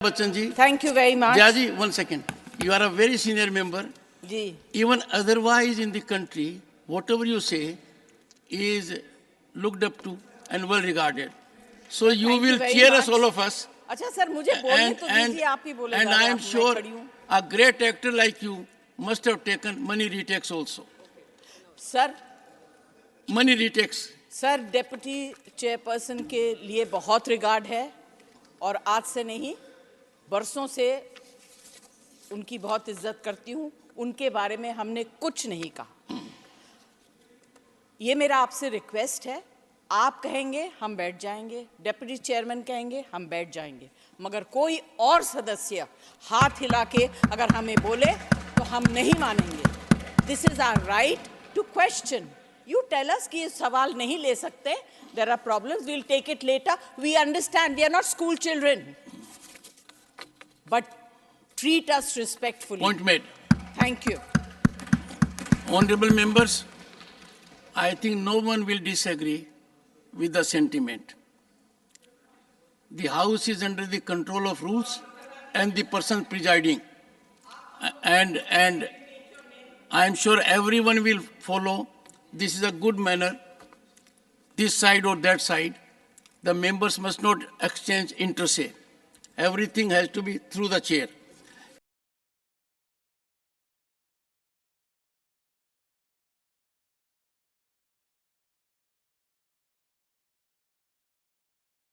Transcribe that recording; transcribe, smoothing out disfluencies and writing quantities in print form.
Bachchan ji. Thank you very much. Jaji, 1 second. You are a very senior member. Ji. Even otherwise in the country, whatever you say is looked up to and well regarded. So you will cheer us, all of us. अच्छा sir मुझे बोलने तो दीजिए, आप ही बोले. And I am sure a great actor like you must have taken money retakes also. Sir Money retakes. Sir deputy chairperson के लिए बहुत रिगार्ड है और आज से नहीं बरसों से उनकी बहुत इज्जत करती हूँ. उनके बारे में हमने कुछ नहीं कहा. ये मेरा आपसे रिक्वेस्ट है. आप कहेंगे हम बैठ जाएंगे, डेप्यूटी चेयरमैन कहेंगे हम बैठ जाएंगे, मगर कोई और सदस्य हाथ हिला के अगर हमें बोले तो हम नहीं मानेंगे. This is our right to question. You tell us कि सवाल नहीं ले सकते. There are problems, we will take it later. We understand, we are not school children, but treat us respectfully. Point made. Thank you. Honorable members, I think no one will disagree with the sentiment. The House is under the control of rules and the person presiding. And I am sure everyone will follow. This is a good manner, this side or that side. The members must not exchange inter se. Everything has to be through the chair.